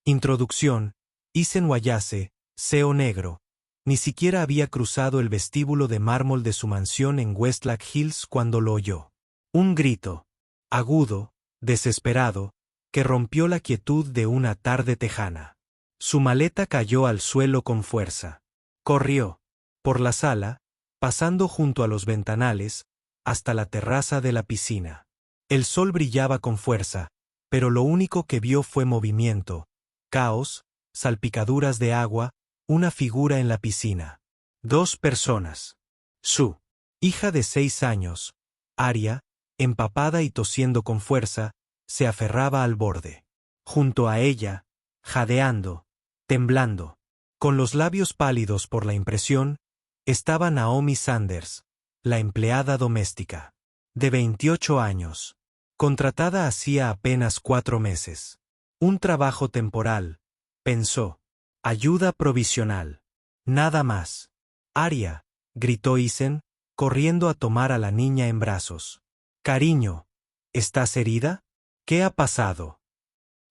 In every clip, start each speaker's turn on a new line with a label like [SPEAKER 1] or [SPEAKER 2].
[SPEAKER 1] Introducción. Isen Wayase, CEO negro. Ni siquiera había cruzado el vestíbulo de mármol de su mansión en Westlack Hills cuando lo oyó. Un grito, agudo, desesperado, que rompió la quietud de una tarde tejana. Su maleta cayó al suelo con fuerza. Corrió, por la sala, pasando junto a los ventanales, hasta la terraza de la piscina. El sol brillaba con fuerza, pero lo único que vio fue movimiento, caos, salpicaduras de agua, una figura en la piscina. 2 personas. Su hija de 6 años, Aria, empapada y tosiendo con fuerza, se aferraba al borde. Junto a ella, jadeando, temblando, con los labios pálidos por la impresión, estaba Naomi Sanders, la empleada doméstica. De 28 años. Contratada hacía apenas 4 meses. Un trabajo temporal, pensó. Ayuda provisional. Nada más. Aria, gritó Isen, corriendo a tomar a la niña en brazos. Cariño, ¿estás herida? ¿Qué ha pasado?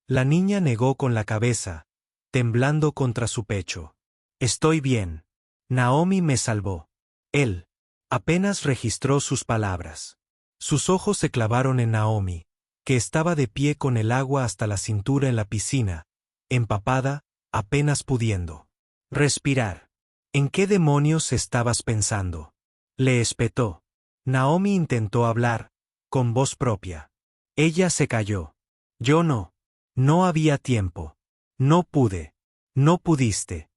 [SPEAKER 1] La niña negó con la cabeza, temblando contra su pecho. Estoy bien. Naomi me salvó. Él apenas registró sus palabras. Sus ojos se clavaron en Naomi, que estaba de pie con el agua hasta la cintura en la piscina, empapada, apenas pudiendo respirar. ¿En qué demonios estabas pensando? Le espetó. Naomi intentó hablar, con voz propia. Ella se calló. Yo no. No había tiempo. No pude. No pudiste.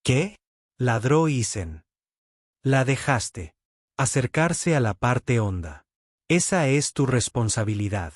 [SPEAKER 1] ¿Qué? Ladró Isen. La dejaste. Acercarse a la parte honda. Esa es tu responsabilidad.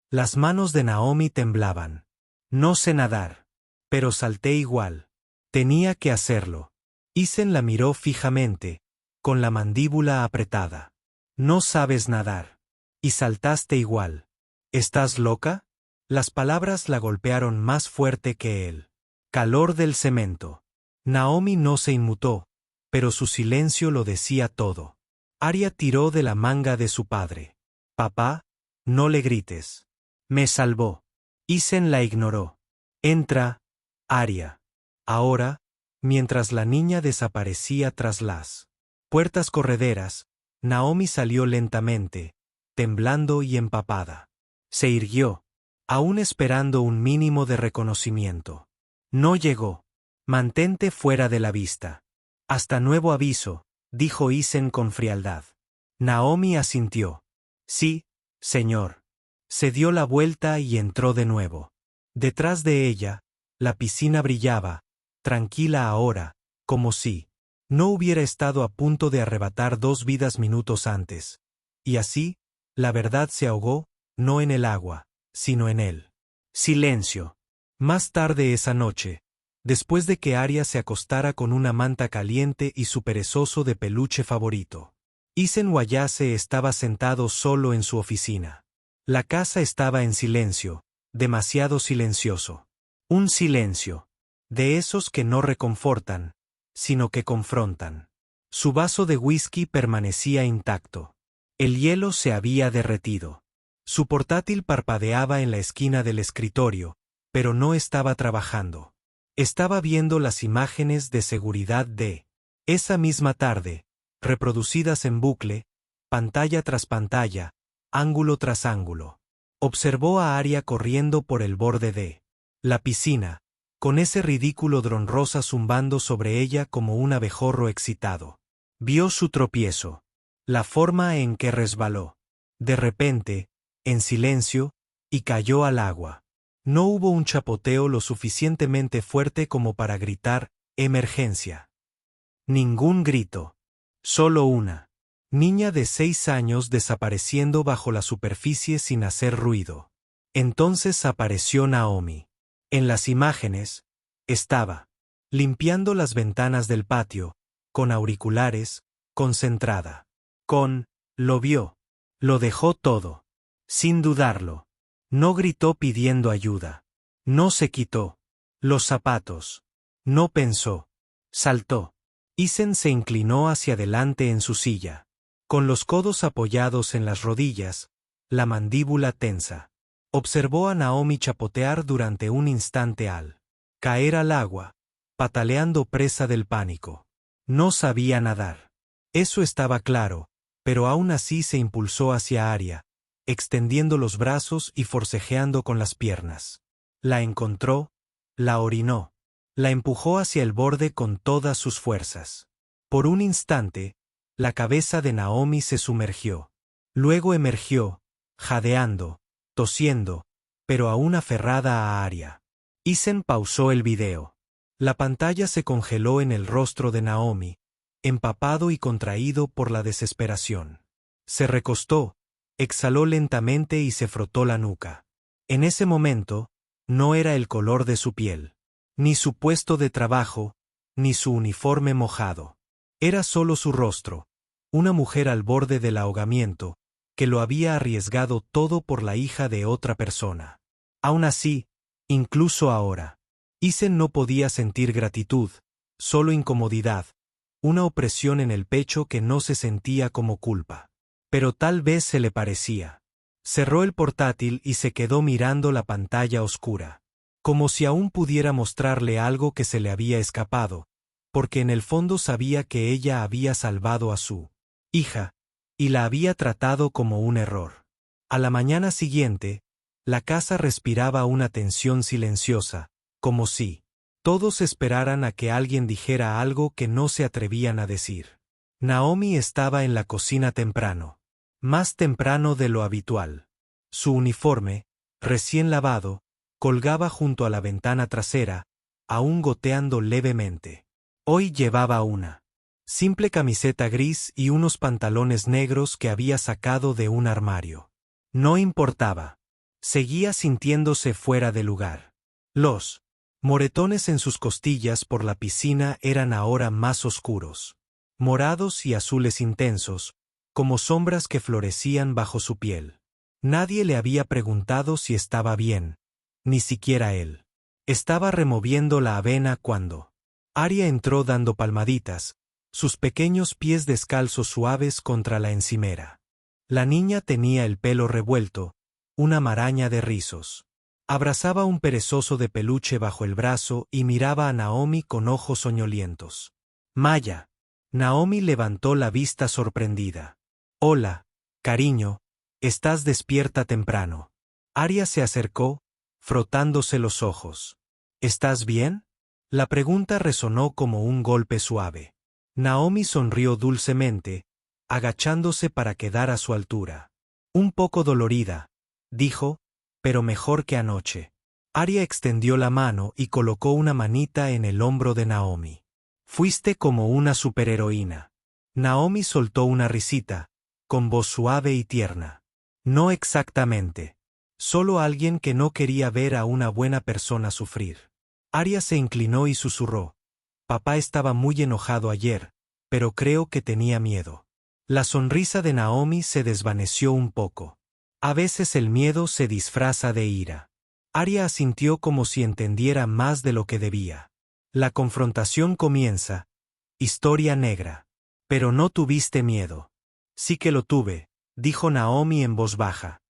[SPEAKER 1] Las manos de Naomi temblaban. No sé nadar. Pero salté igual. Tenía que hacerlo. Isen la miró fijamente, con la mandíbula apretada. No sabes nadar. Y saltaste igual. ¿Estás loca? Las palabras la golpearon más fuerte que él. Calor del cemento. Naomi no se inmutó, pero su silencio lo decía todo. Aria tiró de la manga de su padre. Papá, no le grites. Me salvó. Isen la ignoró. Entra, Aria. Ahora, mientras la niña desaparecía tras las puertas correderas, Naomi salió lentamente, temblando y empapada. Se irguió, aún esperando un mínimo de reconocimiento. No llegó. Mantente fuera de la vista. Hasta nuevo aviso, dijo Isen con frialdad. Naomi asintió. Sí, señor. Se dio la vuelta y entró de nuevo. Detrás de ella, la piscina brillaba, tranquila ahora, como si no hubiera estado a punto de arrebatar 2 vidas minutos antes. Y así, la verdad se ahogó, no en el agua, sino en él. Silencio. Más tarde esa noche, después de que Aria se acostara con una manta caliente y su perezoso de peluche favorito, Isen Wayase estaba sentado solo en su oficina. La casa estaba en silencio, demasiado silencioso. Un silencio. De esos que no reconfortan, sino que confrontan. Su vaso de whisky permanecía intacto. El hielo se había derretido. Su portátil parpadeaba en la esquina del escritorio, pero no estaba trabajando. Estaba viendo las imágenes de seguridad de esa misma tarde, reproducidas en bucle, pantalla tras pantalla, ángulo tras ángulo. Observó a Aria corriendo por el borde de la piscina, con ese ridículo dron rosa zumbando sobre ella como un abejorro excitado. Vio su tropiezo, la forma en que resbaló. De repente, en silencio, y cayó al agua. No hubo un chapoteo lo suficientemente fuerte como para gritar, «emergencia». Ningún grito. Solo una niña de 6 años desapareciendo bajo la superficie sin hacer ruido. Entonces apareció Naomi. En las imágenes, estaba limpiando las ventanas del patio, con auriculares, concentrada. Lo vio. Lo dejó todo. Sin dudarlo. No gritó pidiendo ayuda. No se quitó los zapatos. No pensó. Saltó. Isen se inclinó hacia adelante en su silla, con los codos apoyados en las rodillas, la mandíbula tensa. Observó a Naomi chapotear durante un instante al caer al agua, pataleando presa del pánico. No sabía nadar. Eso estaba claro, pero aún así se impulsó hacia Arya, extendiendo los brazos y forcejeando con las piernas. La encontró, la orinó, la empujó hacia el borde con todas sus fuerzas. Por un instante, la cabeza de Naomi se sumergió. Luego emergió, jadeando, tosiendo, pero aún aferrada a Arya. Isen pausó el video. La pantalla se congeló en el rostro de Naomi, empapado y contraído por la desesperación. Se recostó, exhaló lentamente y se frotó la nuca. En ese momento, no era el color de su piel, ni su puesto de trabajo, ni su uniforme mojado. Era solo su rostro, una mujer al borde del ahogamiento, que lo había arriesgado todo por la hija de otra persona. Aún así, incluso ahora, Isen no podía sentir gratitud, solo incomodidad, una opresión en el pecho que no se sentía como culpa. Pero tal vez se le parecía. Cerró el portátil y se quedó mirando la pantalla oscura, como si aún pudiera mostrarle algo que se le había escapado, porque en el fondo sabía que ella había salvado a su hija, y la había tratado como un error. A la mañana siguiente, la casa respiraba una tensión silenciosa, como si todos esperaran a que alguien dijera algo que no se atrevían a decir. Naomi estaba en la cocina temprano, más temprano de lo habitual. Su uniforme, recién lavado, colgaba junto a la ventana trasera, aún goteando levemente. Hoy llevaba una simple camiseta gris y unos pantalones negros que había sacado de un armario. No importaba. Seguía sintiéndose fuera de lugar. Los moretones en sus costillas por la piscina eran ahora más oscuros, morados y azules intensos, como sombras que florecían bajo su piel. Nadie le había preguntado si estaba bien, ni siquiera él. Estaba removiendo la avena cuando Arya entró dando palmaditas, sus pequeños pies descalzos suaves contra la encimera. La niña tenía el pelo revuelto, una maraña de rizos. Abrazaba un perezoso de peluche bajo el brazo y miraba a Naomi con ojos soñolientos. Maya. Naomi levantó la vista sorprendida. Hola, cariño, estás despierta temprano. Arya se acercó, frotándose los ojos. ¿Estás bien? La pregunta resonó como un golpe suave. Naomi sonrió dulcemente, agachándose para quedar a su altura. Un poco dolorida, dijo, pero mejor que anoche. Arya extendió la mano y colocó una manita en el hombro de Naomi. Fuiste como una superheroína. Naomi soltó una risita, con voz suave y tierna. No exactamente. Solo alguien que no quería ver a una buena persona sufrir. Arya se inclinó y susurró. Papá estaba muy enojado ayer, pero creo que tenía miedo. La sonrisa de Naomi se desvaneció un poco. A veces el miedo se disfraza de ira. Arya asintió como si entendiera más de lo que debía. La confrontación comienza. Historia negra. Pero no tuviste miedo. Sí que lo tuve, dijo Naomi en voz baja.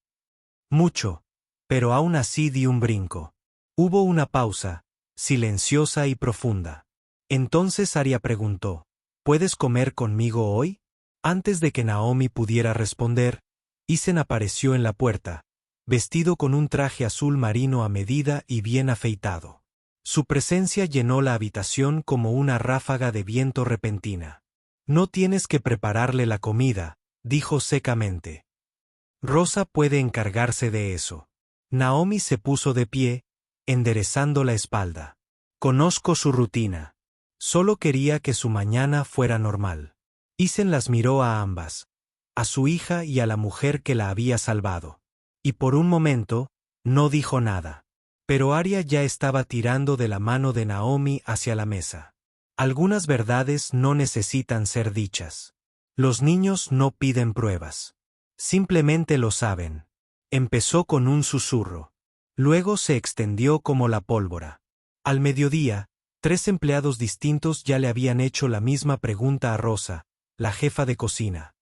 [SPEAKER 1] Mucho, pero aún así di un brinco. Hubo una pausa, silenciosa y profunda. Entonces Arya preguntó, ¿puedes comer conmigo hoy? Antes de que Naomi pudiera responder, Isen apareció en la puerta, vestido con un traje azul marino a medida y bien afeitado. Su presencia llenó la habitación como una ráfaga de viento repentina. No tienes que prepararle la comida, dijo secamente. Rosa puede encargarse de eso. Naomi se puso de pie, enderezando la espalda. Conozco su rutina. Solo quería que su mañana fuera normal. Isen las miró a ambas, a su hija y a la mujer que la había salvado. Y por un momento, no dijo nada. Pero Arya ya estaba tirando de la mano de Naomi hacia la mesa. Algunas verdades no necesitan ser dichas. Los niños no piden pruebas. Simplemente lo saben. Empezó con un susurro. Luego se extendió como la pólvora. Al mediodía, 3 empleados distintos ya le habían hecho la misma pregunta a Rosa, la jefa de cocina.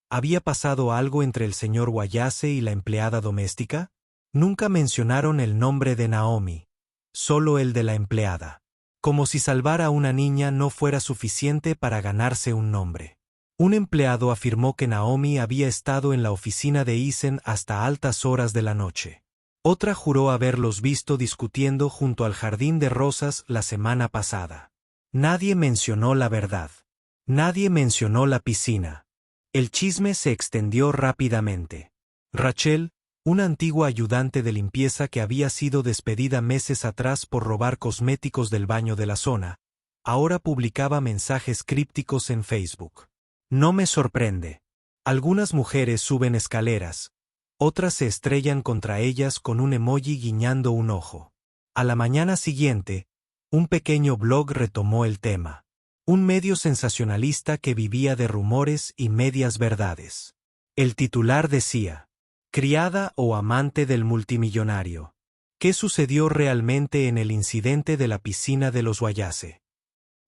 [SPEAKER 1] ¿Había pasado algo entre el señor Wayase y la empleada doméstica? Nunca mencionaron el nombre de Naomi. solo el de la empleada. Como si salvar a una niña no fuera suficiente para ganarse un nombre. Un empleado afirmó que Naomi había estado en la oficina de Isen hasta altas horas de la noche. Otra juró haberlos visto discutiendo junto al jardín de rosas la semana pasada. Nadie mencionó la verdad. Nadie mencionó la piscina. El chisme se extendió rápidamente. Rachel, una antigua ayudante de limpieza que había sido despedida meses atrás por robar cosméticos del baño de la zona, ahora publicaba mensajes crípticos en Facebook. No me sorprende. Algunas mujeres suben escaleras, otras se estrellan contra ellas con un emoji guiñando un ojo. A la mañana siguiente, un pequeño blog retomó el tema. Un medio sensacionalista que vivía de rumores y medias verdades. El titular decía: criada o amante del multimillonario. ¿Qué sucedió realmente en el incidente de la piscina de los Wayase?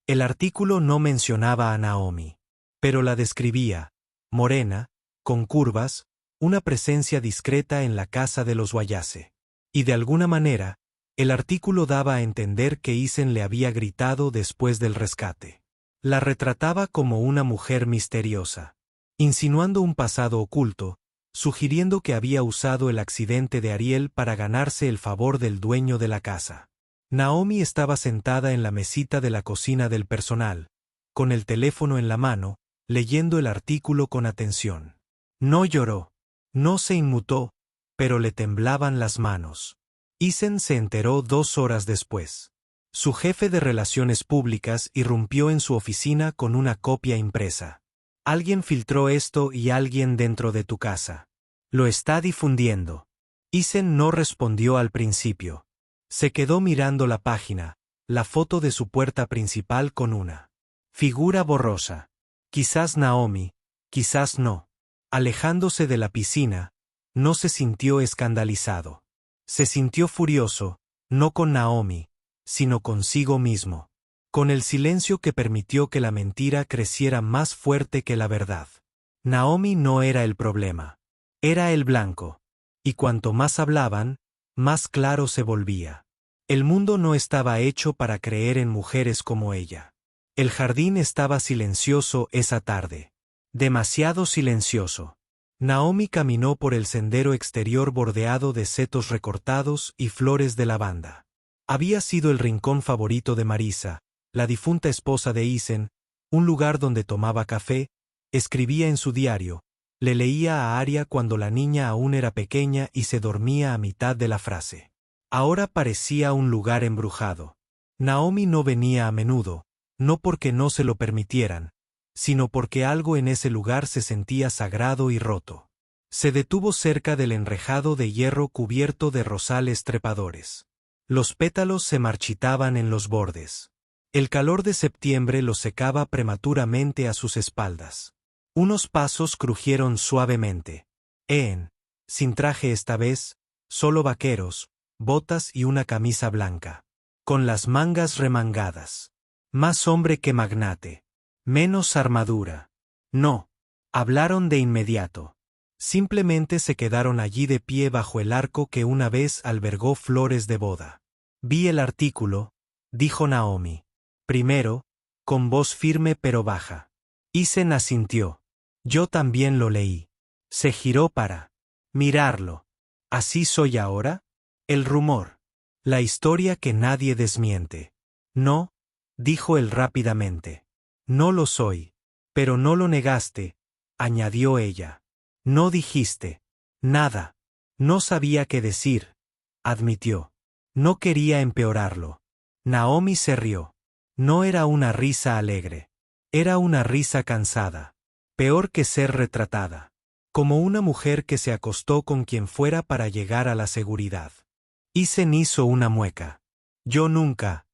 [SPEAKER 1] El artículo no mencionaba a Naomi, pero la describía, morena, con curvas, una presencia discreta en la casa de los Wayase. Y de alguna manera, el artículo daba a entender que Isen le había gritado después del rescate. La retrataba como una mujer misteriosa, insinuando un pasado oculto, sugiriendo que había usado el accidente de Ariel para ganarse el favor del dueño de la casa. Naomi estaba sentada en la mesita de la cocina del personal, con el teléfono en la mano, leyendo el artículo con atención. No lloró, no se inmutó, pero le temblaban las manos. Isen se enteró 2 horas después. Su jefe de relaciones públicas irrumpió en su oficina con una copia impresa. Alguien filtró esto y alguien dentro de tu casa. Lo está difundiendo. Isen no respondió al principio. Se quedó mirando la página, la foto de su puerta principal con una figura borrosa. Quizás Naomi, quizás no. Alejándose de la piscina, no se sintió escandalizado. Se sintió furioso, no con Naomi, sino consigo mismo. Con el silencio que permitió que la mentira creciera más fuerte que la verdad. Naomi no era el problema. Era el blanco. Y cuanto más hablaban, más claro se volvía. El mundo no estaba hecho para creer en mujeres como ella. El jardín estaba silencioso esa tarde. Demasiado silencioso. Naomi caminó por el sendero exterior bordeado de setos recortados y flores de lavanda. Había sido el rincón favorito de Marisa, la difunta esposa de Isen, un lugar donde tomaba café, escribía en su diario, le leía a Aria cuando la niña aún era pequeña y se dormía a mitad de la frase. Ahora parecía un lugar embrujado. Naomi no venía a menudo, no porque no se lo permitieran, sino porque algo en ese lugar se sentía sagrado y roto. Se detuvo cerca del enrejado de hierro cubierto de rosales trepadores. Los pétalos se marchitaban en los bordes. El calor de septiembre los secaba prematuramente a sus espaldas. Unos pasos crujieron suavemente. Sin traje esta vez, solo vaqueros, botas y una camisa blanca. Con las mangas remangadas. Más hombre que magnate. Menos armadura. No. Hablaron de inmediato. Simplemente se quedaron allí de pie bajo el arco que una vez albergó flores de boda. Vi el artículo, dijo Naomi. Primero, con voz firme pero baja. Isen asintió. Yo también lo leí. Se giró para mirarlo. ¿Así soy ahora? El rumor. La historia que nadie desmiente. No, dijo él rápidamente. No lo soy. Pero no lo negaste, añadió ella. No dijiste nada. No sabía qué decir, admitió. No quería empeorarlo. Naomi se rió. No era una risa alegre. Era una risa cansada. Peor que ser retratada. Como una mujer que se acostó con quien fuera para llegar a la seguridad. Isen hizo una mueca. Yo nunca.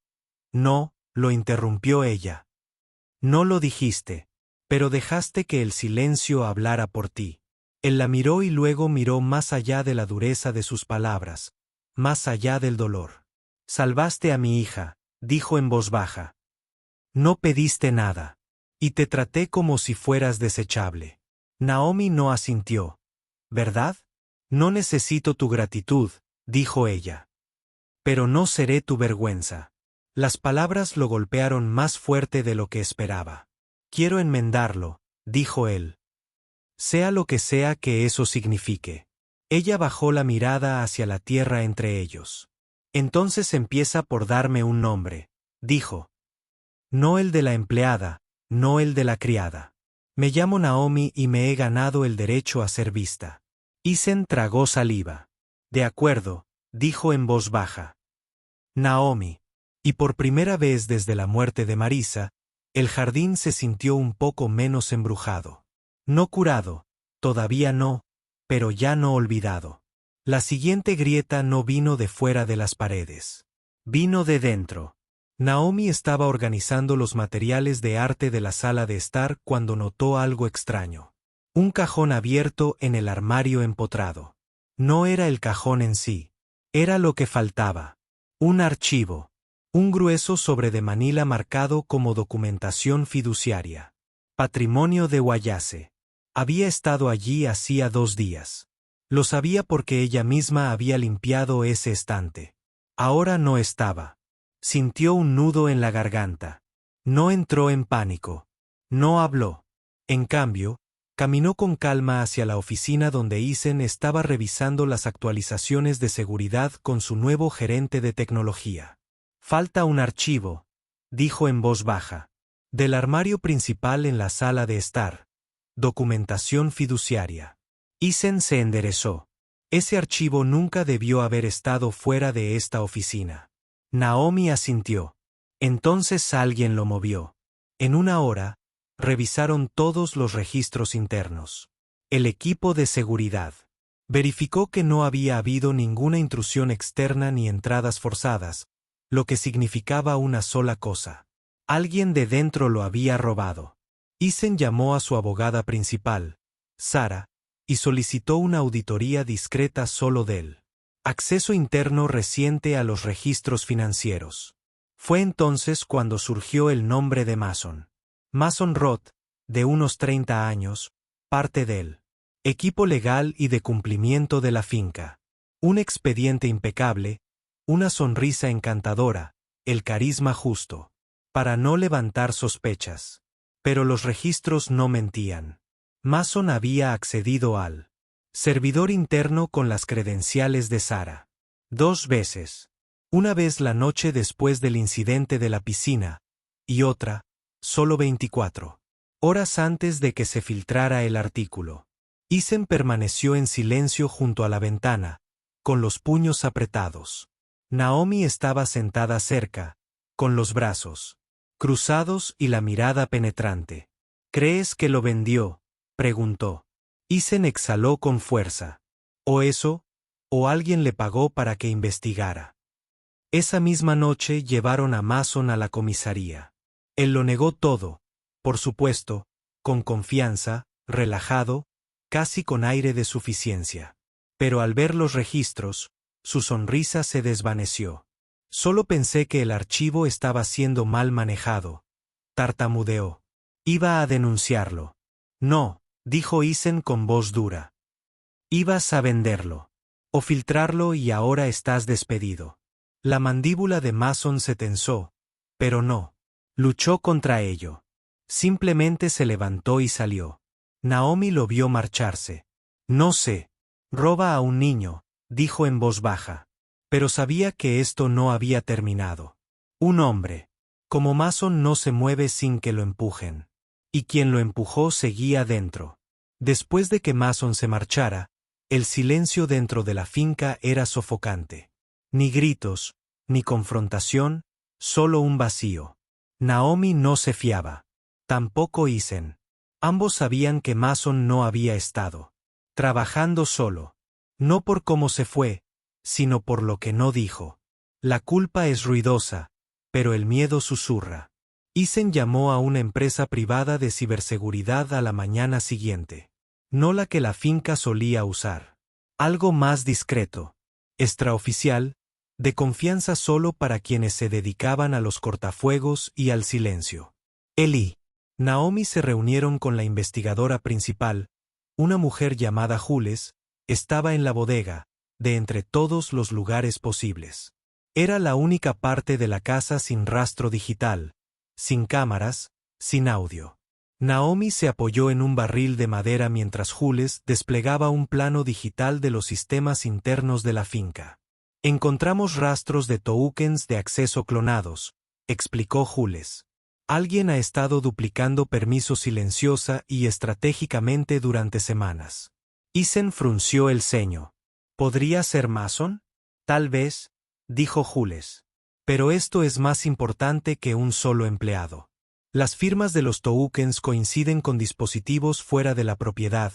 [SPEAKER 1] No, lo interrumpió ella. No lo dijiste, pero dejaste que el silencio hablara por ti. Él la miró y luego miró más allá de la dureza de sus palabras, más allá del dolor. Salvaste a mi hija, dijo en voz baja. No pediste nada. Y te traté como si fueras desechable. Naomi no asintió. ¿Verdad? No necesito tu gratitud, dijo ella. Pero no seré tu vergüenza. Las palabras lo golpearon más fuerte de lo que esperaba. Quiero enmendarlo, dijo él. Sea lo que sea que eso signifique. Ella bajó la mirada hacia la tierra entre ellos. Entonces empieza por darme un nombre, dijo. No el de la empleada, no el de la criada. Me llamo Naomi y me he ganado el derecho a ser vista. Isen tragó saliva. De acuerdo, dijo en voz baja. Naomi. Y por primera vez desde la muerte de Marisa, el jardín se sintió un poco menos embrujado. No curado, todavía no, pero ya no olvidado. La siguiente grieta no vino de fuera de las paredes. Vino de dentro. Naomi estaba organizando los materiales de arte de la sala de estar cuando notó algo extraño. Un cajón abierto en el armario empotrado. No era el cajón en sí. Era lo que faltaba. Un archivo. Un grueso sobre de Manila marcado como documentación fiduciaria. Patrimonio de Guayase. Había estado allí hacía 2 días. Lo sabía porque ella misma había limpiado ese estante. Ahora no estaba. Sintió un nudo en la garganta. No entró en pánico. No habló. En cambio, caminó con calma hacia la oficina donde Isen estaba revisando las actualizaciones de seguridad con su nuevo gerente de tecnología. Falta un archivo, dijo en voz baja. Del armario principal en la sala de estar. Documentación fiduciaria. Isen se enderezó. Ese archivo nunca debió haber estado fuera de esta oficina. Naomi asintió. Entonces alguien lo movió. En 1 hora, revisaron todos los registros internos. El equipo de seguridad verificó que no había habido ninguna intrusión externa ni entradas forzadas, lo que significaba una sola cosa. Alguien de dentro lo había robado. Isen llamó a su abogada principal, Sara, y solicitó una auditoría discreta solo de él. Acceso interno reciente a los registros financieros. Fue entonces cuando surgió el nombre de Mason. Mason Roth, de unos 30 años, parte del equipo legal y de cumplimiento de la finca. Un expediente impecable, una sonrisa encantadora, el carisma justo, para no levantar sospechas. Pero los registros no mentían. Mason había accedido al servidor interno con las credenciales de Sara. 2 veces. Una vez la noche después del incidente de la piscina, y otra, solo 24 horas antes de que se filtrara el artículo. Isen permaneció en silencio junto a la ventana, con los puños apretados. Naomi estaba sentada cerca, con los brazos cruzados y la mirada penetrante. ¿Crees que lo vendió?, preguntó. Isen exhaló con fuerza. O eso, o alguien le pagó para que investigara. Esa misma noche llevaron a Mason a la comisaría. Él lo negó todo, por supuesto, con confianza, relajado, casi con aire de suficiencia. Pero al ver los registros, su sonrisa se desvaneció. Solo pensé que el archivo estaba siendo mal manejado. Tartamudeó. Iba a denunciarlo. No, dijo Isen con voz dura. Ibas a venderlo. O filtrarlo y ahora estás despedido. La mandíbula de Mason se tensó, pero no. Luchó contra ello. Simplemente se levantó y salió. Naomi lo vio marcharse. No sé. Roba a un niño, dijo en voz baja. Pero sabía que esto no había terminado. Un hombre. Como Mason no se mueve sin que lo empujen. Y quien lo empujó seguía dentro. Después de que Mason se marchara, el silencio dentro de la finca era sofocante. Ni gritos, ni confrontación, solo un vacío. Naomi no se fiaba. Tampoco Isen. Ambos sabían que Mason no había estado trabajando solo. No por cómo se fue, sino por lo que no dijo. La culpa es ruidosa, pero el miedo susurra. Isen llamó a una empresa privada de ciberseguridad a la mañana siguiente. No la que la finca solía usar. Algo más discreto. Extraoficial, de confianza solo para quienes se dedicaban a los cortafuegos y al silencio. Él y Naomi se reunieron con la investigadora principal, una mujer llamada Jules, estaba en la bodega, de entre todos los lugares posibles. Era la única parte de la casa sin rastro digital, sin cámaras, sin audio. Naomi se apoyó en un barril de madera mientras Jules desplegaba un plano digital de los sistemas internos de la finca. Encontramos rastros de tokens de acceso clonados, explicó Jules. Alguien ha estado duplicando permisos silenciosa y estratégicamente durante semanas. Isen frunció el ceño. ¿Podría ser Mason? Tal vez, dijo Jules. Pero esto es más importante que un solo empleado. Las firmas de los tokens coinciden con dispositivos fuera de la propiedad,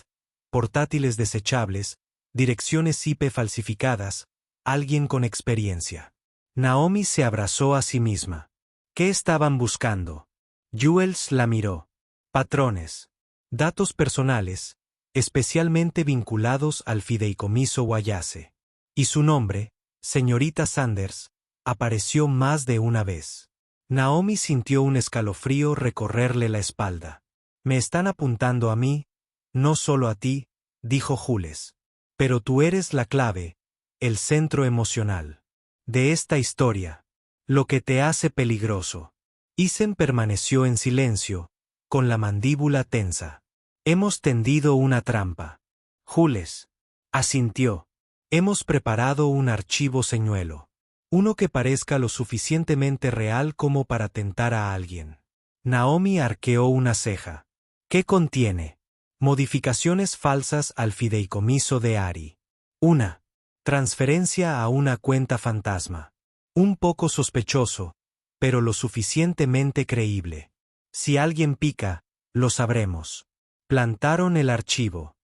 [SPEAKER 1] portátiles desechables, direcciones IP falsificadas, alguien con experiencia. Naomi se abrazó a sí misma. ¿Qué estaban buscando? Jules la miró. Patrones. Datos personales, especialmente vinculados al fideicomiso Wayase. Y su nombre, señorita Sanders, apareció más de una vez. Naomi sintió un escalofrío recorrerle la espalda. Me están apuntando a mí, no solo a ti, dijo Jules. Pero tú eres la clave, el centro emocional de esta historia, lo que te hace peligroso. Isen permaneció en silencio, con la mandíbula tensa. Hemos tendido una trampa. Jules asintió. Hemos preparado un archivo señuelo. Uno que parezca lo suficientemente real como para tentar a alguien. Naomi arqueó una ceja. ¿Qué contiene? Modificaciones falsas al fideicomiso de Ari. Una transferencia a una cuenta fantasma. Un poco sospechoso, pero lo suficientemente creíble. Si alguien pica, lo sabremos. Plantaron el archivo.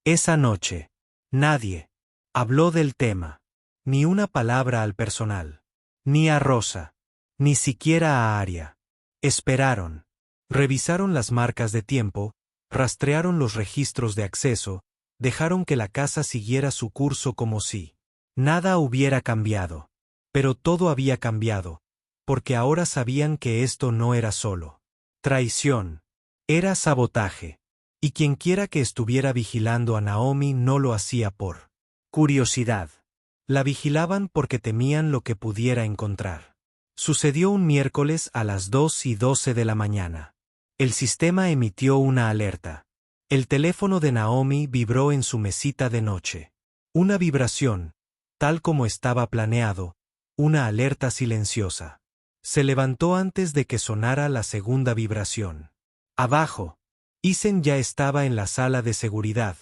[SPEAKER 1] Esa noche, nadie habló del tema. Ni una palabra al personal. Ni a Rosa. Ni siquiera a Aria. Esperaron. Revisaron las marcas de tiempo, rastrearon los registros de acceso, dejaron que la casa siguiera su curso como si nada hubiera cambiado. Pero todo había cambiado, porque ahora sabían que esto no era solo traición. Era sabotaje. Y quienquiera que estuviera vigilando a Naomi no lo hacía por curiosidad. La vigilaban porque temían lo que pudiera encontrar. Sucedió un miércoles a las 2:12 de la mañana. El sistema emitió una alerta. El teléfono de Naomi vibró en su mesita de noche. Una vibración, tal como estaba planeado, una alerta silenciosa. Se levantó antes de que sonara la segunda vibración. Abajo, Isen ya estaba en la sala de seguridad,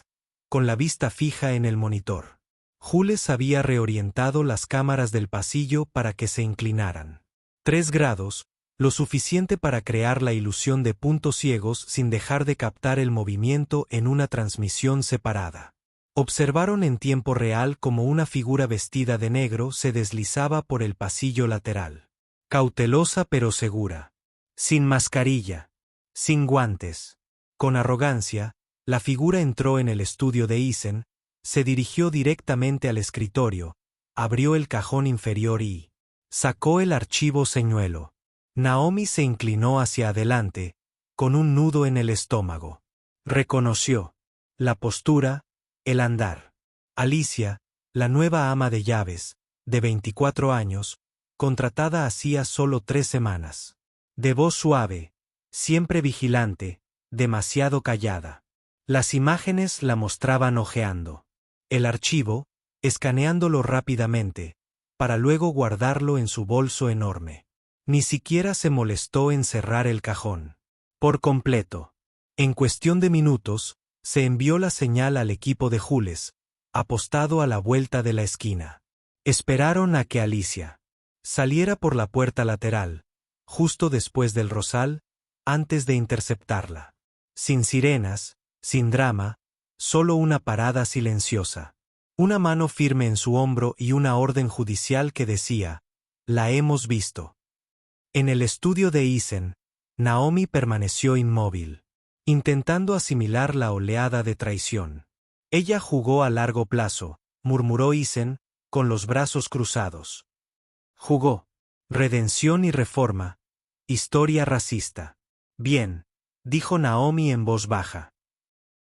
[SPEAKER 1] con la vista fija en el monitor. Jules había reorientado las cámaras del pasillo para que se inclinaran 3 grados, lo suficiente para crear la ilusión de puntos ciegos sin dejar de captar el movimiento en una transmisión separada. Observaron en tiempo real cómo una figura vestida de negro se deslizaba por el pasillo lateral. Cautelosa pero segura. Sin mascarilla. Sin guantes. Con arrogancia, la figura entró en el estudio de Isen, se dirigió directamente al escritorio, abrió el cajón inferior y sacó el archivo señuelo. Naomi se inclinó hacia adelante, con un nudo en el estómago. Reconoció la postura, el andar. Alicia, la nueva ama de llaves, de 24 años, contratada hacía solo 3 semanas. De voz suave, siempre vigilante, demasiado callada. Las imágenes la mostraban hojeando el archivo, escaneándolo rápidamente, para luego guardarlo en su bolso enorme. Ni siquiera se molestó en cerrar el cajón. Por completo. En cuestión de minutos, se envió la señal al equipo de Jules, apostado a la vuelta de la esquina. Esperaron a que Alicia saliera por la puerta lateral, justo después del rosal, antes de interceptarla. Sin sirenas, sin drama, solo una parada silenciosa. Una mano firme en su hombro y una orden judicial que decía, «La hemos visto». En el estudio de Isen, Naomi permaneció inmóvil, intentando asimilar la oleada de traición. Ella jugó a largo plazo, murmuró Isen, con los brazos cruzados. Jugó. Redención y reforma. Historia racista. Bien, dijo Naomi en voz baja.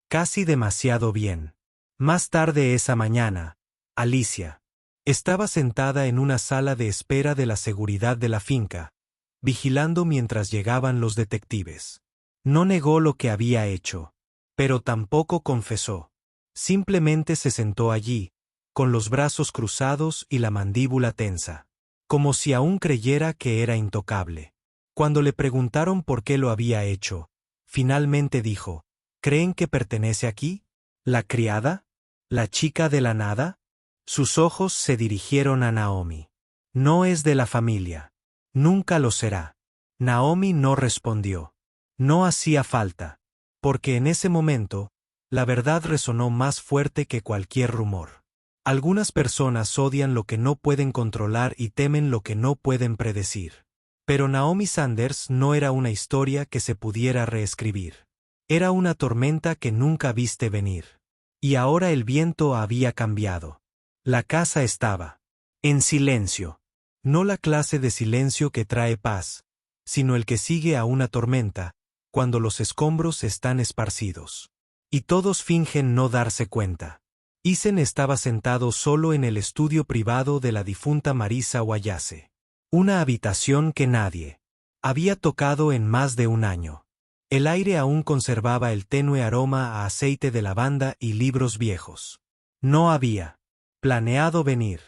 [SPEAKER 1] Casi demasiado bien. Más tarde esa mañana, Alicia Estaba sentada en una sala de espera de la seguridad de la finca, vigilando mientras llegaban los detectives. No negó lo que había hecho, pero tampoco confesó. Simplemente se sentó allí, con los brazos cruzados y la mandíbula tensa, como si aún creyera que era intocable. Cuando le preguntaron por qué lo había hecho, finalmente dijo: ¿Creen que pertenece aquí? ¿La criada? ¿La chica de la nada? Sus ojos se dirigieron a Naomi. No es de la familia. Nunca lo será. Naomi no respondió. No hacía falta, porque en ese momento, la verdad resonó más fuerte que cualquier rumor. Algunas personas odian lo que no pueden controlar y temen lo que no pueden predecir. Pero Naomi Sanders no era una historia que se pudiera reescribir. Era una tormenta que nunca viste venir. Y ahora el viento había cambiado. La casa estaba en silencio. No la clase de silencio que trae paz, sino el que sigue a una tormenta, cuando los escombros están esparcidos. Y todos fingen no darse cuenta. Eason estaba sentado solo en el estudio privado de la difunta Marisa Wayase. Una habitación que nadie había tocado en más de un año. El aire aún conservaba el tenue aroma a aceite de lavanda y libros viejos. No había planeado venir.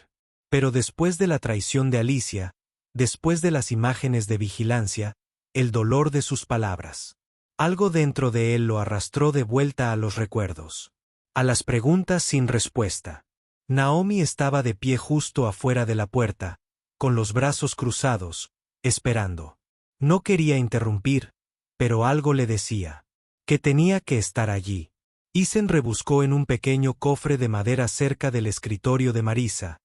[SPEAKER 1] Pero después de la traición de Alicia, después de las imágenes de vigilancia, el dolor de sus palabras, algo dentro de él lo arrastró de vuelta a los recuerdos, a las preguntas sin respuesta. Naomi estaba de pie justo afuera de la puerta, con los brazos cruzados, esperando. No quería interrumpir, pero algo le decía que tenía que estar allí. Eason rebuscó en un pequeño cofre de madera cerca del escritorio de Marisa,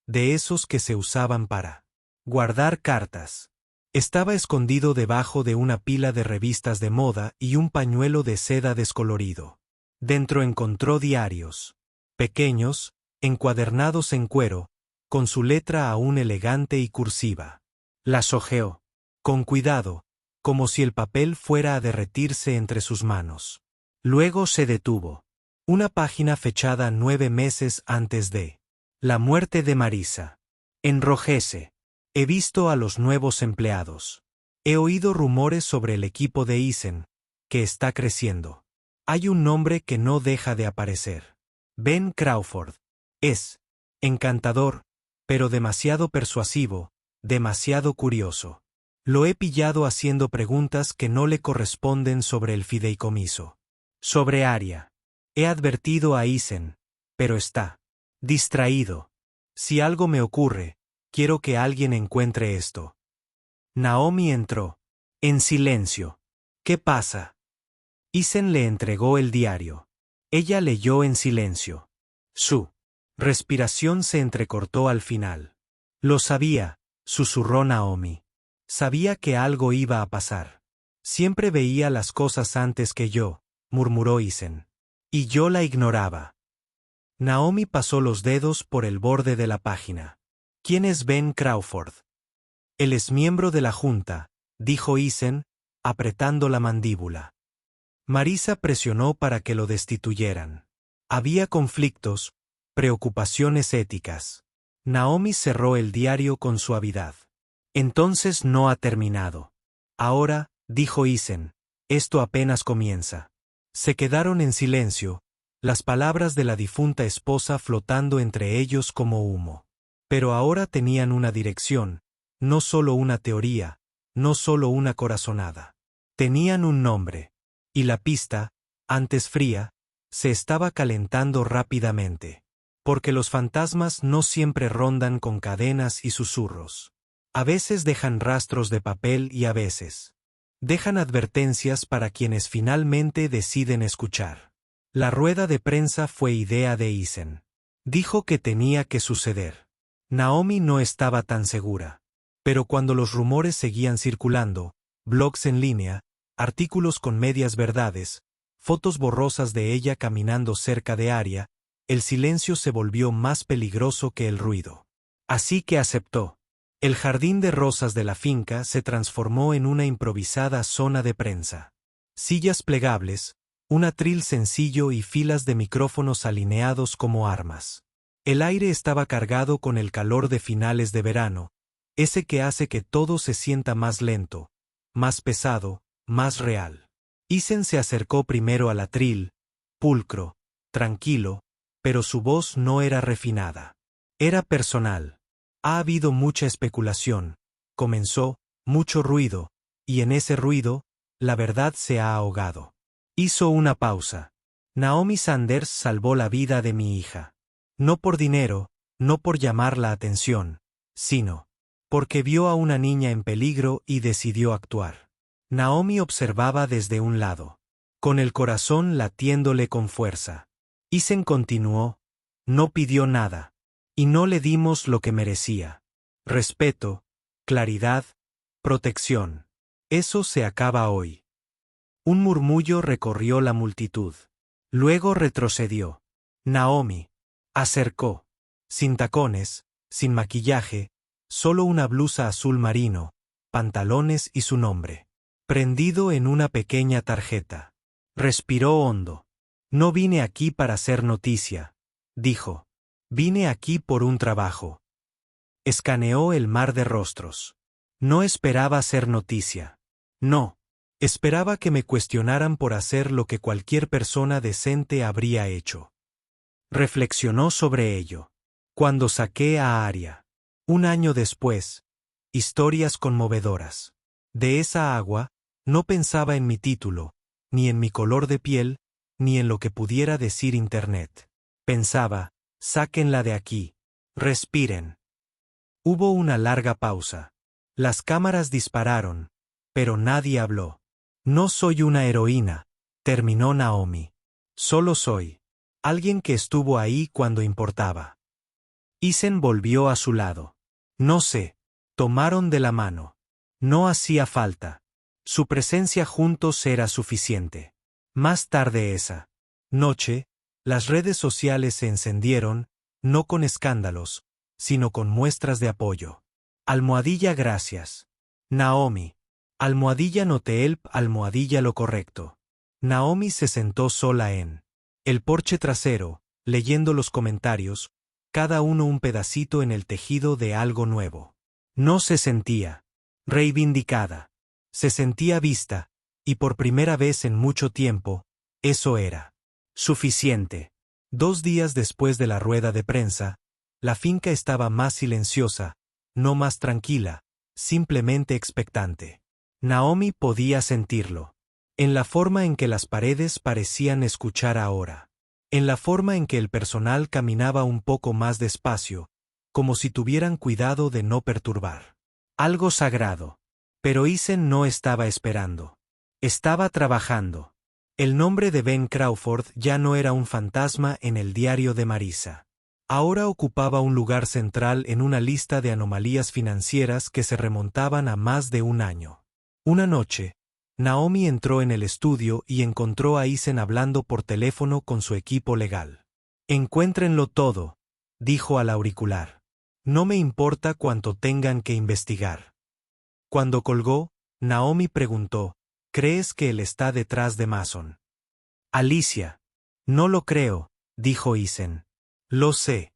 [SPEAKER 1] de esos que se usaban para guardar cartas. Estaba escondido debajo de una pila de revistas de moda y un pañuelo de seda descolorido. Dentro encontró diarios, pequeños, encuadernados en cuero, con su letra aún elegante y cursiva. Las hojeó, con cuidado, como si el papel fuera a derretirse entre sus manos. Luego se detuvo. Una página fechada 9 meses antes de la muerte de Marisa. Enrojece. He visto a los nuevos empleados. He oído rumores sobre el equipo de Eason, que está creciendo. Hay un nombre que no deja de aparecer. Ben Crawford. Es encantador, pero demasiado persuasivo, demasiado curioso. Lo he pillado haciendo preguntas que no le corresponden sobre el fideicomiso. Sobre Aria. He advertido a Eason, pero está distraído. Si algo me ocurre, quiero que alguien encuentre esto. Naomi entró. En silencio. ¿Qué pasa? Eason le entregó el diario. Ella leyó en silencio. Su respiración se entrecortó al final. Lo sabía, susurró Naomi. Sabía que algo iba a pasar. Siempre veía las cosas antes que yo, murmuró Eason. Y yo la ignoraba. Naomi pasó los dedos por el borde de la página. ¿Quién es Ben Crawford? Él es miembro de la junta, dijo Eason, apretando la mandíbula. Marisa presionó para que lo destituyeran. Había conflictos, preocupaciones éticas. Naomi cerró el diario con suavidad. Entonces no ha terminado. Ahora, dijo Eason, esto apenas comienza. Se quedaron en silencio, las palabras de la difunta esposa flotando entre ellos como humo. Pero ahora tenían una dirección, no solo una teoría, no solo una corazonada. Tenían un nombre. Y la pista, antes fría, se estaba calentando rápidamente. Porque los fantasmas no siempre rondan con cadenas y susurros. A veces dejan rastros de papel y a veces dejan advertencias para quienes finalmente deciden escuchar. La rueda de prensa fue idea de Eason. Dijo que tenía que suceder. Naomi no estaba tan segura. Pero cuando los rumores seguían circulando, blogs en línea, artículos con medias verdades, fotos borrosas de ella caminando cerca de Aria, el silencio se volvió más peligroso que el ruido. Así que aceptó. El jardín de rosas de la finca se transformó en una improvisada zona de prensa. Sillas plegables, un atril sencillo y filas de micrófonos alineados como armas. El aire estaba cargado con el calor de finales de verano, ese que hace que todo se sienta más lento, más pesado, más real. Isen se acercó primero al atril, pulcro, tranquilo, pero su voz no era refinada. Era personal. Ha habido mucha especulación, comenzó, mucho ruido, y en ese ruido, la verdad se ha ahogado. Hizo una pausa. Naomi Sanders salvó la vida de mi hija. No por dinero, no por llamar la atención, sino porque vio a una niña en peligro y decidió actuar. Naomi observaba desde un lado, con el corazón latiéndole con fuerza. Isen continuó, no pidió nada, y no le dimos lo que merecía. Respeto, claridad, protección. Eso se acaba hoy. Un murmullo recorrió la multitud. Luego retrocedió. Naomi. Acercó. Sin tacones, sin maquillaje, solo una blusa azul marino, pantalones y su nombre. Prendido en una pequeña tarjeta. Respiró hondo. No vine aquí para hacer noticia, dijo. Vine aquí por un trabajo. Escaneó el mar de rostros. No esperaba ser noticia. No. Esperaba que me cuestionaran por hacer lo que cualquier persona decente habría hecho. Reflexionó sobre ello. Cuando saqué a Aria. Un año después. Historias conmovedoras. De esa agua, no pensaba en mi título, ni en mi color de piel, ni en lo que pudiera decir Internet. Pensaba, sáquenla de aquí. Respiren. Hubo una larga pausa. Las cámaras dispararon, pero nadie habló. No soy una heroína, terminó Naomi. Solo soy alguien que estuvo ahí cuando importaba. Isen volvió a su lado. No sé. Tomaron de la mano. No hacía falta. Su presencia juntos era suficiente. Más tarde esa noche, las redes sociales se encendieron, no con escándalos, sino con muestras de apoyo. Almohadilla gracias. Naomi. Almohadilla no te help, almohadilla lo correcto. Naomi se sentó sola en el porche trasero, leyendo los comentarios, cada uno un pedacito en el tejido de algo nuevo. No se sentía reivindicada. Se sentía vista, y por primera vez en mucho tiempo, eso era suficiente. 2 días después de la rueda de prensa, la finca estaba más silenciosa, no más tranquila, simplemente expectante. Naomi podía sentirlo. En la forma en que las paredes parecían escuchar ahora. En la forma en que el personal caminaba un poco más despacio, como si tuvieran cuidado de no perturbar. Algo sagrado. Pero Isen no estaba esperando. Estaba trabajando. El nombre de Ben Crawford ya no era un fantasma en el diario de Marisa. Ahora ocupaba un lugar central en una lista de anomalías financieras que se remontaban a más de un año. Una noche, Naomi entró en el estudio y encontró a Isen hablando por teléfono con su equipo legal. Encuéntrenlo todo, dijo al auricular. No me importa cuánto tengan que investigar. Cuando colgó, Naomi preguntó, ¿crees que él está detrás de Mason? Alicia. No lo creo, dijo Isen. Lo sé.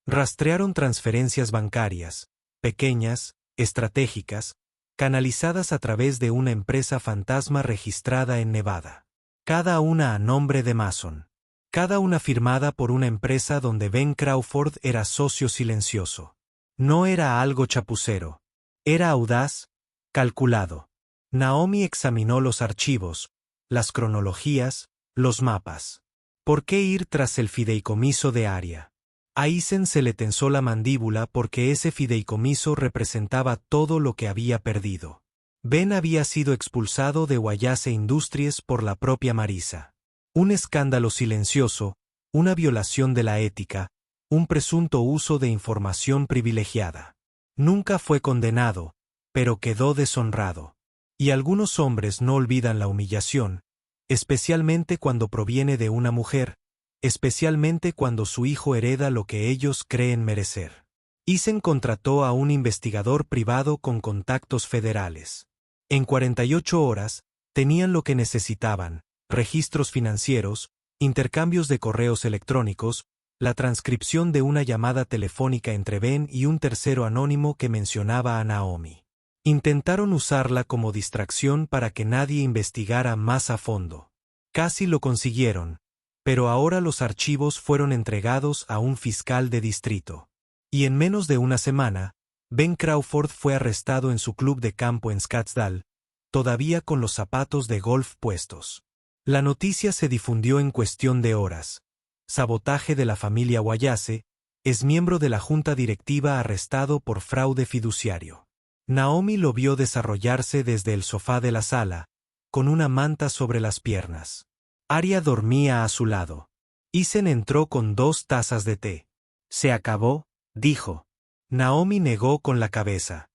[SPEAKER 1] Rastrearon transferencias bancarias, pequeñas, estratégicas, canalizadas a través de una empresa fantasma registrada en Nevada. Cada una a nombre de Mason. Cada una firmada por una empresa donde Ben Crawford era socio silencioso. No era algo chapucero. Era audaz, calculado. Naomi examinó los archivos, las cronologías, los mapas. ¿Por qué ir tras el fideicomiso de Aria? A Isen se le tensó la mandíbula porque ese fideicomiso representaba todo lo que había perdido. Ben había sido expulsado de Guayase Industries por la propia Marisa. Un escándalo silencioso, una violación de la ética, un presunto uso de información privilegiada. Nunca fue condenado, pero quedó deshonrado. Y algunos hombres no olvidan la humillación, especialmente cuando proviene de una mujer, especialmente cuando su hijo hereda lo que ellos creen merecer. Isen contrató a un investigador privado con contactos federales. En 48 horas, tenían lo que necesitaban: registros financieros, intercambios de correos electrónicos, la transcripción de una llamada telefónica entre Ben y un tercero anónimo que mencionaba a Naomi. Intentaron usarla como distracción para que nadie investigara más a fondo. Casi lo consiguieron, pero ahora los archivos fueron entregados a un fiscal de distrito. Y en menos de una semana, Ben Crawford fue arrestado en su club de campo en Scottsdale, todavía con los zapatos de golf puestos. La noticia se difundió en cuestión de horas. Sabotaje de la familia Wayase, es miembro de la junta directiva arrestado por fraude fiduciario. Naomi lo vio desarrollarse desde el sofá de la sala, con una manta sobre las piernas. Arya dormía a su lado. Isen entró con 2 tazas de té. «¿Se acabó?», dijo. Naomi negó con la cabeza.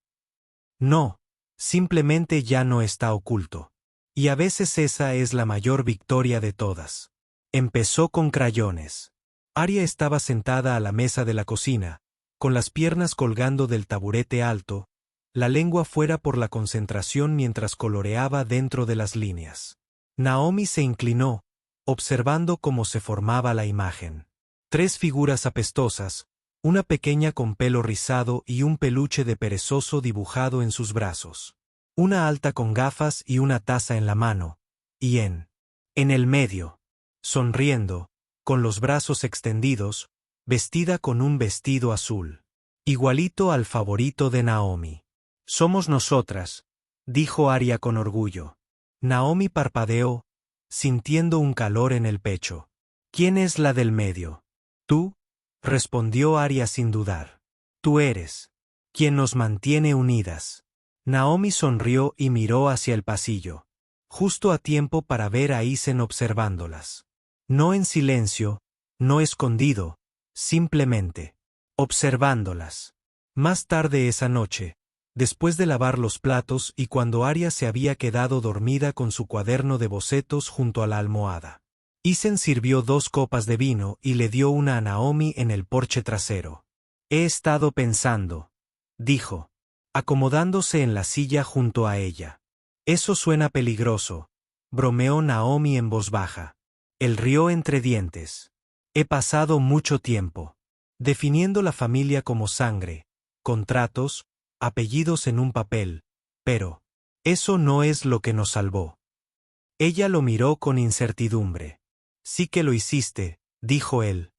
[SPEAKER 1] «No, simplemente ya no está oculto. Y a veces esa es la mayor victoria de todas». Empezó con crayones. Arya estaba sentada a la mesa de la cocina, con las piernas colgando del taburete alto, la lengua fuera por la concentración mientras coloreaba dentro de las líneas. Naomi se inclinó, observando cómo se formaba la imagen. 3 figuras apestosas, una pequeña con pelo rizado y un peluche de perezoso dibujado en sus brazos. Una alta con gafas y una taza en la mano, y en el medio, sonriendo, con los brazos extendidos, vestida con un vestido azul. Igualito al favorito de Naomi. «Somos nosotras», dijo Arya con orgullo. Naomi parpadeó, sintiendo un calor en el pecho. «¿Quién es la del medio?» «Tú», respondió Arya sin dudar. «Tú eres quien nos mantiene unidas». Naomi sonrió y miró hacia el pasillo, justo a tiempo para ver a Isen observándolas. No en silencio, no escondido, simplemente observándolas. Más tarde esa noche, después de lavar los platos y cuando Arya se había quedado dormida con su cuaderno de bocetos junto a la almohada, Isen sirvió 2 copas de vino y le dio una a Naomi en el porche trasero. «He estado pensando», dijo, acomodándose en la silla junto a ella. «Eso suena peligroso», bromeó Naomi en voz baja. Él rió entre dientes. «He pasado mucho tiempo definiendo la familia como sangre, contratos, apellidos en un papel, pero eso no es lo que nos salvó». Ella lo miró con incertidumbre. «Sí que lo hiciste», dijo él.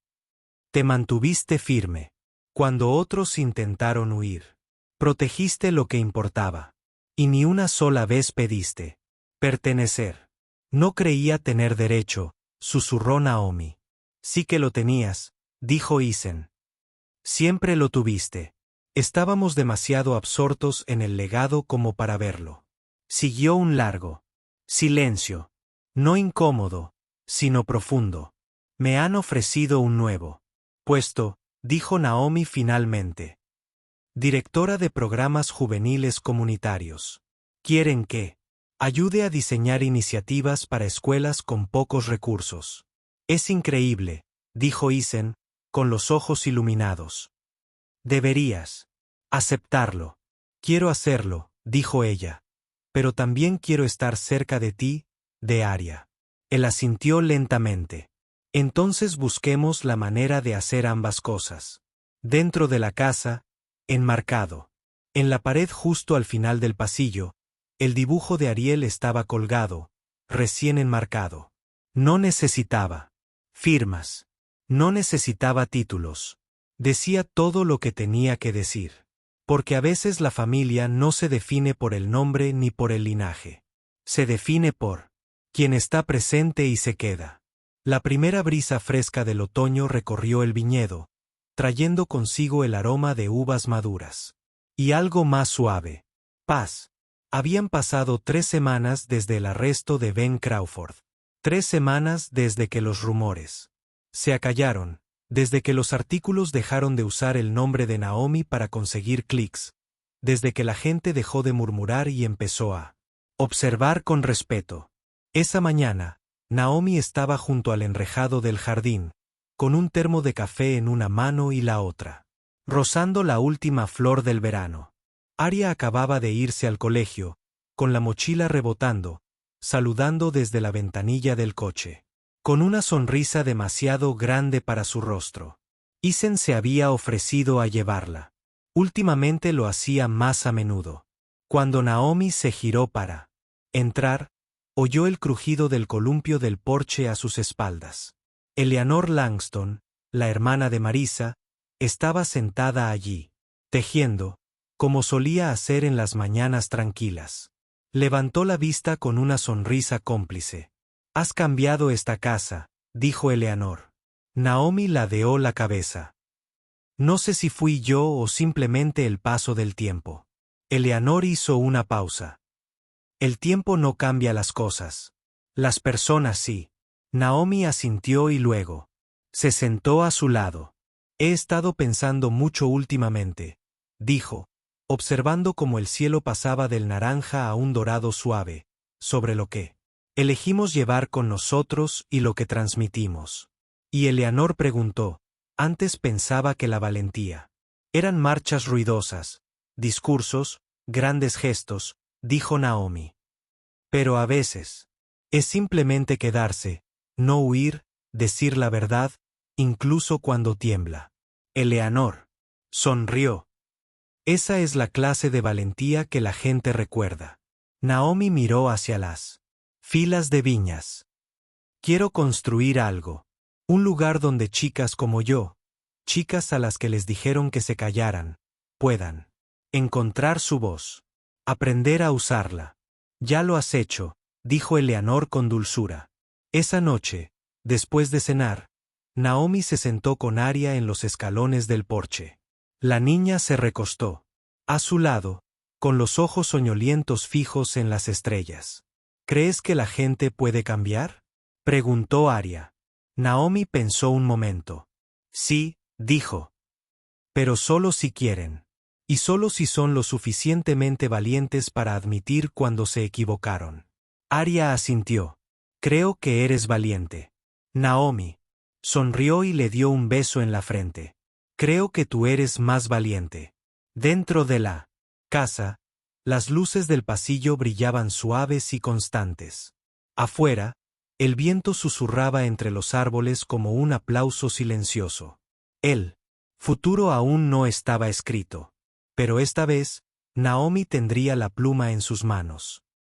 [SPEAKER 1] «Te mantuviste firme. Cuando otros intentaron huir. Protegiste lo que importaba. Y ni una sola vez pediste pertenecer». «No creía tener derecho», susurró Naomi. «Sí que lo tenías», dijo Isen. «Siempre lo tuviste. Estábamos demasiado absortos en el legado como para verlo». Siguió un largo silencio. No incómodo, sino profundo. «Me han ofrecido un nuevo puesto», dijo Naomi finalmente. «Directora de programas juveniles comunitarios. Quieren que ayude a diseñar iniciativas para escuelas con pocos recursos». «Es increíble», dijo Isen, con los ojos iluminados. «Deberías aceptarlo». «Quiero hacerlo», dijo ella. «Pero también quiero estar cerca de ti, de Arya». Él asintió lentamente. «Entonces busquemos la manera de hacer ambas cosas». Dentro de la casa, enmarcado. En la pared justo al final del pasillo, el dibujo de Ariel estaba colgado, recién enmarcado. No necesitaba firmas. No necesitaba títulos. Decía todo lo que tenía que decir. Porque a veces la familia no se define por el nombre ni por el linaje. Se define por quien está presente y se queda. La primera brisa fresca del otoño recorrió el viñedo, trayendo consigo el aroma de uvas maduras. Y algo más suave. Paz. Habían pasado 3 semanas desde el arresto de Ben Crawford. 3 semanas desde que los rumores se acallaron, desde que los artículos dejaron de usar el nombre de Naomi para conseguir clics, desde que la gente dejó de murmurar y empezó a observar con respeto. Esa mañana, Naomi estaba junto al enrejado del jardín, con un termo de café en una mano y la otra, rozando la última flor del verano. Arya acababa de irse al colegio, con la mochila rebotando, saludando desde la ventanilla del coche. con una sonrisa demasiado grande para su rostro. Isen se había ofrecido a llevarla. Últimamente lo hacía más a menudo. Cuando Naomi se giró para entrar, oyó el crujido del columpio del porche a sus espaldas. Eleanor Langston, la hermana de Marisa, estaba sentada allí, tejiendo, como solía hacer en las mañanas tranquilas. Levantó la vista con una sonrisa cómplice. «Has cambiado esta casa», dijo Eleanor. Naomi ladeó la cabeza. «No sé si fui yo o simplemente el paso del tiempo». Eleanor hizo una pausa. «El tiempo no cambia las cosas. Las personas sí». Naomi asintió y luego se sentó a su lado. «He estado pensando mucho últimamente», dijo, observando cómo el cielo pasaba del naranja a un dorado suave, sobre lo que elegimos llevar con nosotros y lo que transmitimos. Y Eleanor preguntó, «Antes pensaba que la valentía eran marchas ruidosas, discursos, grandes gestos», dijo Naomi. «Pero a veces es simplemente quedarse, no huir, decir la verdad, incluso cuando tiembla». Eleanor sonrió. «Esa es la clase de valentía que la gente recuerda». Naomi miró hacia las filas de viñas. «Quiero construir algo. Un lugar donde chicas como yo, chicas a las que les dijeron que se callaran, puedan encontrar su voz, aprender a usarla». «Ya lo has hecho», dijo Eleanor con dulzura. Esa noche, después de cenar, Naomi se sentó con Aria en los escalones del porche. La niña se recostó a su lado, con los ojos soñolientos fijos en las estrellas. «¿Crees que la gente puede cambiar?», preguntó Aria. Naomi pensó un momento. «Sí», dijo. «Pero solo si quieren. Y solo si son lo suficientemente valientes para admitir cuando se equivocaron». Aria asintió. «Creo que eres valiente». Naomi sonrió y le dio un beso en la frente. «Creo que tú eres más valiente». Dentro de la casa, las luces del pasillo brillaban suaves y constantes. Afuera, el viento susurraba entre los árboles como un aplauso silencioso. El futuro aún no estaba escrito. Pero esta vez, Naomi tendría la pluma en sus manos.